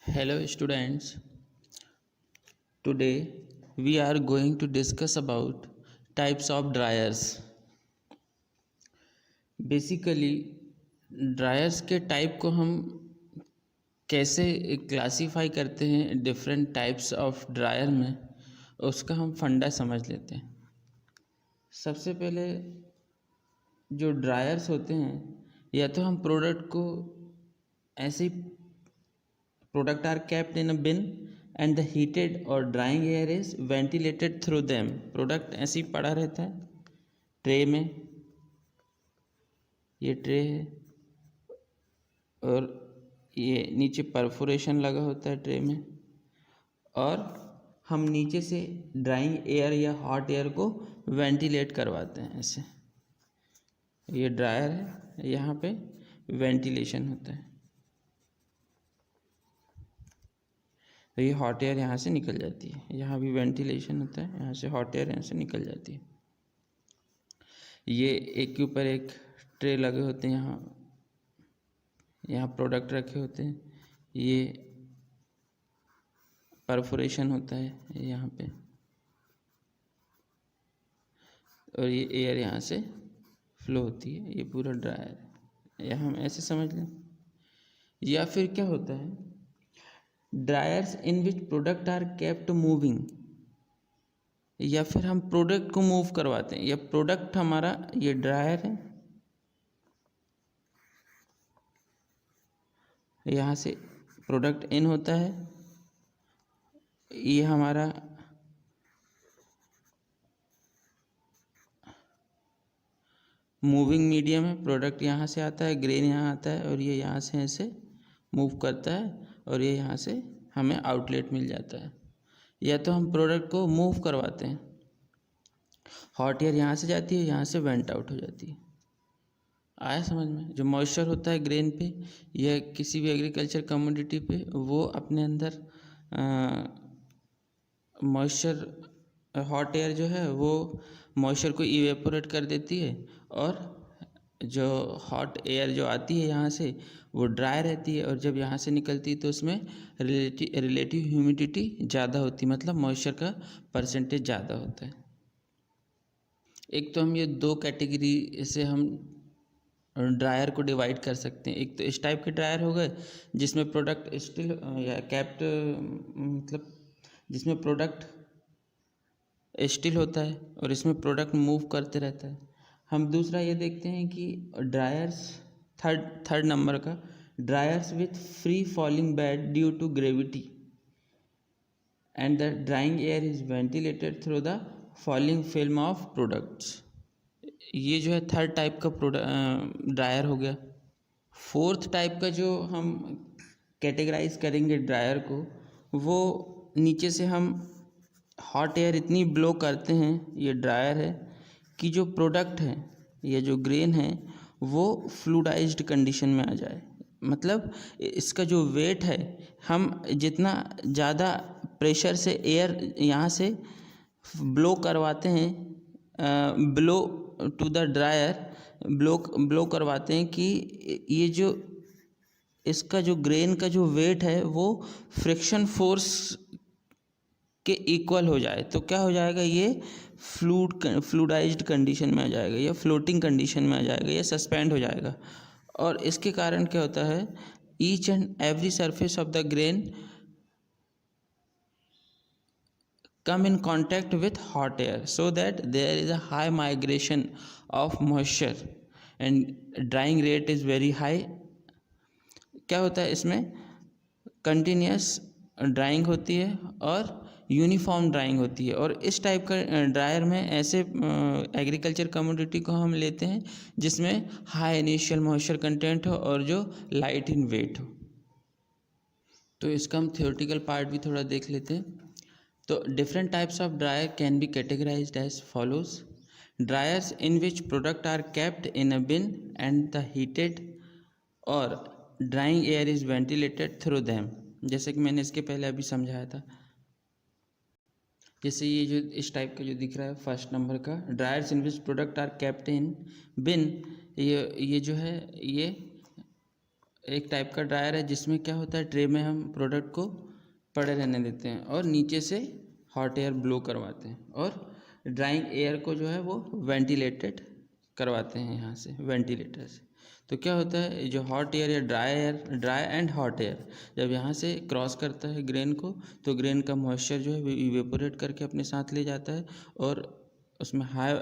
Hello students, today we are going to discuss about types of dryers. Basically dryers के type को हम कैसे classify करते हैं डिफरेंट टाइप्स ऑफ ड्रायर में, उसका हम फंडा समझ लेते हैं। सबसे पहले जो ड्रायर्स होते हैं, या तो हम प्रोडक्ट को ऐसे ही Product are kept in a bin and the heated or drying air is ventilated through them. Product ऐसे ही पड़ा रहता है ट्रे में, ये ट्रे है और ये नीचे परफोरेशन लगा होता है ट्रे में, और हम नीचे से ड्राइंग एयर या हॉट एयर को वेंटिलेट करवाते हैं ऐसे। ये ड्रायर है, यहाँ पे वेंटिलेशन होता है, तो ये हॉट एयर यहाँ से निकल जाती है। यहाँ भी वेंटिलेशन होता है, यहाँ से हॉट एयर यहाँ से निकल जाती है। ये एक के ऊपर एक ट्रे लगे होते हैं, यहाँ प्रोडक्ट रखे होते हैं, ये परफोरेशन होता है यहाँ पे, और ये एयर यहाँ से फ्लो होती है। ये पूरा ड्रायर है, या हम ऐसे समझ लें। या फिर क्या होता है, dryers in which product are kept moving, या फिर हम प्रोडक्ट को मूव करवाते हैं। या प्रोडक्ट हमारा ये ड्रायर है, यहाँ से प्रोडक्ट इन होता है, ये हमारा मूविंग मीडियम है। प्रोडक्ट यहाँ से आता है, ग्रेन यहाँ आता है, और ये यहाँ से ऐसे मूव करता है, और ये यहाँ से हमें आउटलेट मिल जाता है। या तो हम प्रोडक्ट को मूव करवाते हैं, हॉट एयर यहाँ से जाती है, यहाँ से वेंट आउट हो जाती है। आया समझ में? जो मॉइस्चर होता है ग्रेन पे या किसी भी एग्रीकल्चर कमोडिटी पे, वो अपने अंदर मॉइस्चर, हॉट एयर जो है वो मॉइस्चर को इवेपोरेट कर देती है, और जो हॉट एयर जो आती है यहाँ से वो ड्राई रहती है, और जब यहाँ से निकलती है तो उसमें रिलेटिव ह्यूमिडिटी ज़्यादा होती है, मतलब मॉइस्चर का परसेंटेज ज़्यादा होता है। एक तो हम ये दो कैटेगरी से हम ड्रायर को डिवाइड कर सकते हैं। एक तो इस टाइप के ड्रायर हो गए जिसमें प्रोडक्ट स्टिल या कैप्ट, मतलब जिसमें प्रोडक्ट स्टिल होता है और इसमें प्रोडक्ट मूव करते रहता है। हम दूसरा ये देखते हैं कि ड्रायर्स, थर्ड नंबर का, dryers with free falling bed due to gravity and the drying air is ventilated through the falling film of products. ये जो है थर्ड टाइप का ड्रायर हो गया। फोर्थ टाइप का जो हम कैटेगराइज करेंगे ड्रायर को, वो नीचे से हम हॉट एयर इतनी ब्लो करते हैं, ये ड्रायर है, कि जो प्रोडक्ट है या जो ग्रेन है वो फ्लूइडाइज्ड कंडीशन में आ जाए। मतलब इसका जो वेट है, हम जितना ज़्यादा प्रेशर से एयर यहाँ से ब्लो करवाते हैं, blow to the dryer, blow करवाते हैं कि ये जो इसका जो ग्रेन का जो वेट है वो फ्रिक्शन फोर्स के इक्वल हो जाए, तो क्या हो जाएगा, ये फ्लूइडाइज्ड कंडीशन में आ जाएगा, या फ्लोटिंग कंडीशन में आ जाएगा, या सस्पेंड हो जाएगा। और इसके कारण क्या होता है, each and every surface of the grain come in contact with hot air so that there is a high migration of moisture and drying rate is very high। क्या होता है, इसमें कंटिन्यूस ड्राइंग होती है और यूनिफॉर्म ड्राइंग होती है। और इस टाइप का ड्रायर में ऐसे एग्रीकल्चर कमोडिटी को हम लेते हैं जिसमें हाई इनिशियल मॉइस्चर कंटेंट हो और जो लाइट इन वेट हो। तो इसका हम थियोरेटिकल पार्ट भी थोड़ा देख लेते हैं। तो different types of dryer can be categorised as follows: dryers in which product are kept in a bin and the heated और drying air is ventilated through them. जैसे कि मैंने इसके पहले अभी समझाया था। जैसे ये जो इस टाइप का जो दिख रहा है फर्स्ट नंबर का, dryers in which product are kept in bin, ये जो है ये एक टाइप का ड्रायर है जिसमें क्या होता है, ट्रे में हम प्रोडक्ट को पड़े रहने देते हैं और नीचे से हॉट एयर ब्लो करवाते हैं और ड्राइंग एयर को जो है वो वेंटिलेटेड करवाते हैं यहाँ से, वेंटिलेटर से। तो क्या होता है, जो हॉट एयर या ड्राई एंड हॉट एयर जब यहाँ से क्रॉस करता है ग्रेन को, तो ग्रेन का मॉइस्चर जो है इवेपोरेट करके अपने साथ ले जाता है और उसमें हाई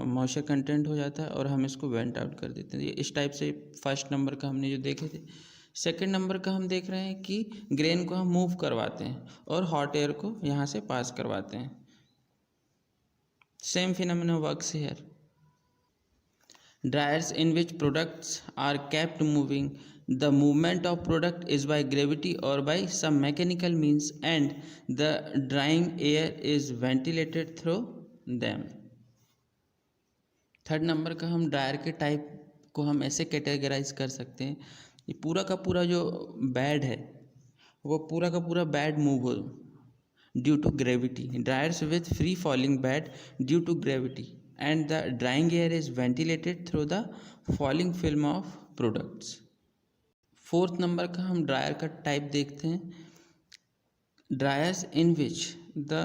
मॉइस्चर कंटेंट हो जाता है और हम इसको वेंट आउट कर देते हैं। ये इस टाइप से फर्स्ट नंबर का हमने जो देखे थे। सेकंड नंबर का हम देख रहे हैं कि ग्रेन को हम मूव करवाते हैं और हॉट एयर को यहाँ से पास करवाते हैं। Same phenomena works here. Dryers in which products are kept moving, the movement of product is by gravity or by some mechanical means and the drying air is ventilated through them. Third number का हम dryer के type को हम ऐसे categorise कर सकते हैं, ये पूरा का पूरा जो बेड है वो पूरा का पूरा बेड मूव हो due to gravity. Dryers with free falling bed due to gravity and the drying air is ventilated through the falling film of products. Fourth number का हम ड्रायर का टाइप देखते हैं। Dryers in which the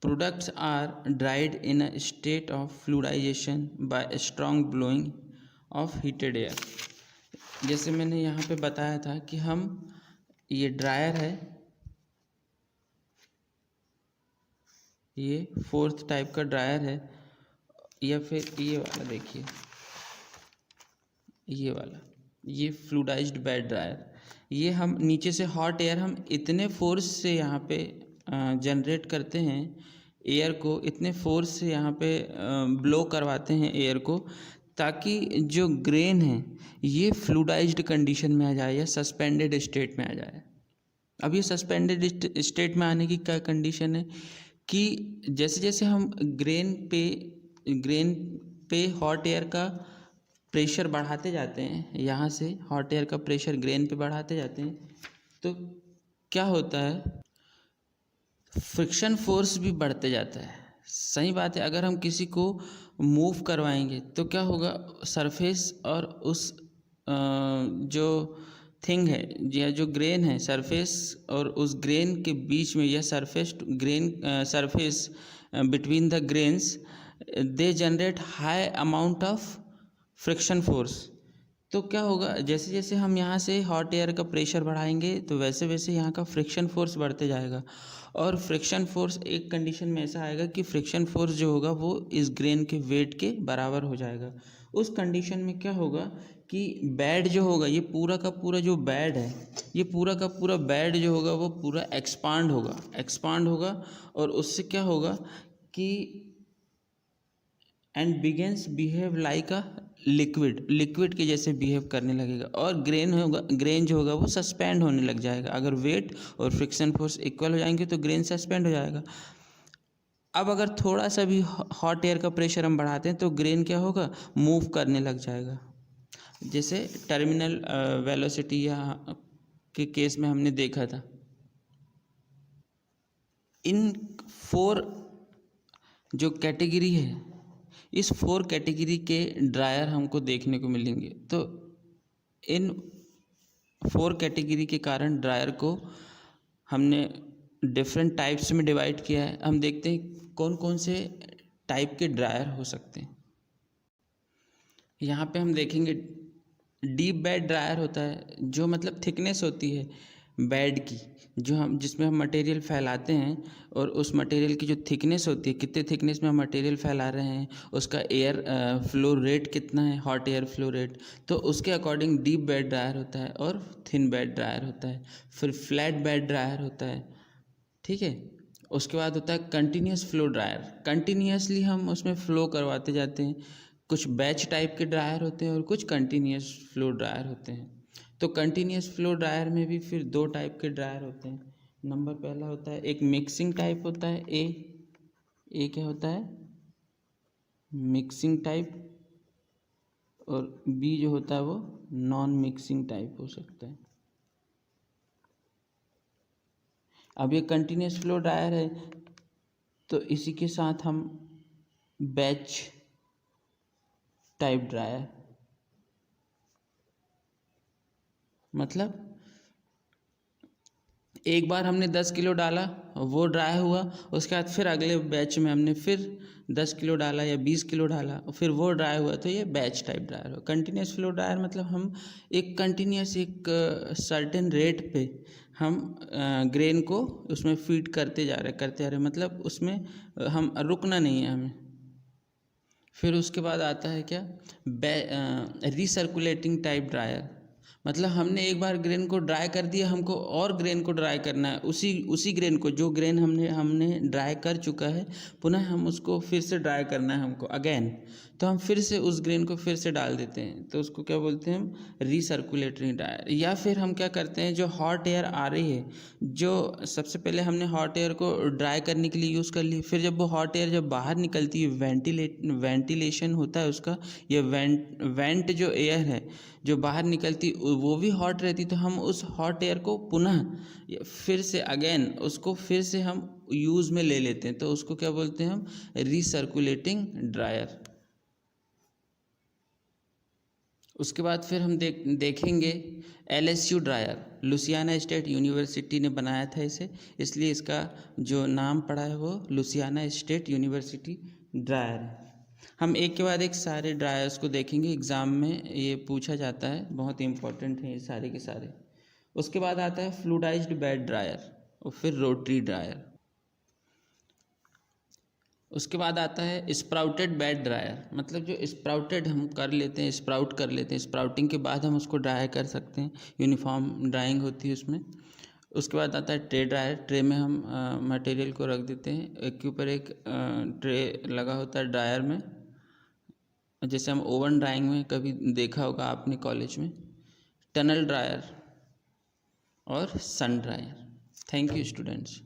products are dried in a state of fluidisation by strong blowing of heated air. जैसे मैंने यहाँ पे बताया था कि हम ये ड्रायर है, ये फोर्थ टाइप का ड्रायर है, या फिर ये वाला देखिए, ये वाला, ये फ्लूइडाइज्ड बेड ड्रायर, ये हम नीचे से हॉट एयर हम इतने फोर्स से यहाँ पे जनरेट करते हैं, एयर को इतने फोर्स से यहाँ पे ब्लो करवाते हैं एयर को, ताकि जो ग्रेन है ये फ्लूइडाइज्ड कंडीशन में आ जाए या सस्पेंडेड स्टेट में आ जाए। अब ये सस्पेंडेड स्टेट में आने की क्या कंडीशन है कि जैसे जैसे हम ग्रेन पे हॉट एयर का प्रेशर बढ़ाते जाते हैं, यहाँ से हॉट एयर का प्रेशर ग्रेन पे बढ़ाते जाते हैं, तो क्या होता है, फ्रिक्शन फोर्स भी बढ़ते जाता है। सही बात है, अगर हम किसी को मूव करवाएंगे तो क्या होगा, सरफेस और उस जो थिंग है या जो ग्रेन है, सरफेस और उस ग्रेन के बीच में, या surface to grain, surface between the grains, they generate high amount of friction force. तो क्या होगा, जैसे जैसे हम यहाँ से हॉट एयर का प्रेशर बढ़ाएंगे तो वैसे वैसे यहाँ का फ्रिक्शन फोर्स बढ़ते जाएगा और फ्रिक्शन फोर्स एक कंडीशन में ऐसा आएगा कि फ्रिक्शन फोर्स जो होगा वो इस ग्रेन के वेट के बराबर हो जाएगा। उस कंडीशन में क्या होगा कि बेड जो होगा, ये पूरा का पूरा जो बेड है, ये पूरा का पूरा बेड जो होगा वो पूरा एक्सपांड होगा और उससे क्या होगा कि and begins behave like a liquid के जैसे बिहेव करने लगेगा और ग्रेन जो होगा वो सस्पेंड होने लग जाएगा। अगर वेट और फ्रिक्शन फोर्स इक्वल हो जाएंगे तो ग्रेन सस्पेंड हो जाएगा। अब अगर थोड़ा सा भी हॉट एयर का प्रेशर हम बढ़ाते हैं तो ग्रेन क्या होगा, मूव करने लग जाएगा। जैसे टर्मिनल वेलोसिटी या के केस में हमने देखा था। इन 4 जो कैटेगरी है, इस 4 कैटेगरी के ड्रायर हमको देखने को मिलेंगे। तो इन 4 कैटेगरी के कारण ड्रायर को हमने डिफरेंट टाइप्स में डिवाइड किया है। हम देखते हैं कौन कौन से टाइप के ड्रायर हो सकते हैं। यहाँ पे हम देखेंगे डीप बेड ड्रायर होता है, जो मतलब थिकनेस होती है बेड की, जिसमें हम मटेरियल फैलाते हैं और उस मटेरियल की जो थिकनेस होती है, कितने थिकनेस में हम मटेरियल फैला रहे हैं, उसका एयर फ्लो रेट कितना है, हॉट एयर फ्लो रेट, तो उसके अकॉर्डिंग डीप बेड ड्रायर होता है और थिन बेड ड्रायर होता है। फिर फ्लैट बेड ड्रायर होता है, ठीक है। उसके बाद होता है कंटिन्यूस फ्लो ड्रायर, कंटिन्यूसली हम उसमें फ्लो करवाते जाते हैं। कुछ बैच टाइप के ड्रायर होते हैं और कुछ कंटिन्यूस फ्लो ड्रायर होते हैं। तो कंटिन्यूस फ्लो ड्रायर में भी फिर 2 टाइप के ड्रायर होते हैं। नंबर पहला होता है एक मिक्सिंग टाइप होता है, ए क्या होता है, मिक्सिंग टाइप, और बी जो होता है वो नॉन मिक्सिंग टाइप हो सकता है। अब ये कंटिन्यूस फ्लो ड्रायर है तो इसी के साथ हम बैच टाइप ड्रायर, मतलब एक बार हमने 10 किलो डाला, वो ड्राई हुआ, उसके बाद फिर अगले बैच में हमने फिर 10 किलो डाला या 20 किलो डाला, फिर वो ड्राई हुआ, तो ये बैच टाइप ड्रायर हो। कंटिन्यूस फ्लो ड्रायर मतलब हम एक कंटिन्यूस एक सर्टेन रेट पे हम ग्रेन को उसमें फीड करते जा रहे मतलब उसमें हम रुकना नहीं है हमें। फिर उसके बाद आता है क्या, रीसर्कुलेटिंग टाइप ड्रायर, मतलब हमने एक बार ग्रेन को ड्राई कर दिया, हमको और ग्रेन को ड्राई करना है, उसी ग्रेन को, जो ग्रेन हमने ड्राई कर चुका है, पुनः हम उसको फिर से ड्राई करना है हमको अगेन, तो हम फिर से उस ग्रेन को फिर से डाल देते हैं, तो उसको क्या बोलते हैं हम, रीसर्कुलेटरी ड्रायर। या फिर हम क्या करते हैं, जो हॉट एयर आ रही है, जो सबसे पहले हमने हॉट एयर को ड्राई करने के लिए यूज़ कर ली, फिर जब वो हॉट एयर जब बाहर निकलती है, वेंटिलेशन होता है उसका, ये वेंट जो एयर है जो बाहर निकलती वो भी हॉट रहती, तो हम उस हॉट एयर को पुनः फिर से अगेन उसको फिर से हम यूज़ में ले लेते हैं, तो उसको क्या बोलते हैं हम, रीसर्कुलेटिंग ड्रायर। उसके बाद फिर हम देखेंगे LSU dryer, Louisiana State University ने बनाया था इसे, इसलिए इसका जो नाम पड़ा है वो लुसियाना स्टेट यूनिवर्सिटी ड्रायर है। हम एक के बाद एक सारे ड्रायर्स को देखेंगे, एग्ज़ाम में ये पूछा जाता है, बहुत इंपॉर्टेंट है ये सारे के सारे। उसके बाद आता है फ्लूइडाइज्ड बेड ड्रायर और फिर रोटरी ड्रायर। उसके बाद आता है स्प्राउटेड बेड ड्रायर, मतलब जो स्प्राउटेड हम कर लेते हैं, स्प्राउट कर लेते हैं, स्प्राउटिंग के बाद हम उसको ड्राई कर सकते हैं, यूनिफॉर्म ड्राइंग होती है उसमें। उसके बाद आता है ट्रे ड्रायर, ट्रे में हम मटेरियल को रख देते हैं, एक के ऊपर एक ट्रे लगा होता है ड्रायर में, जैसे हम ओवन ड्राइंग में कभी देखा होगा आपने कॉलेज में। टनल ड्रायर और सन ड्रायर। Thank you students.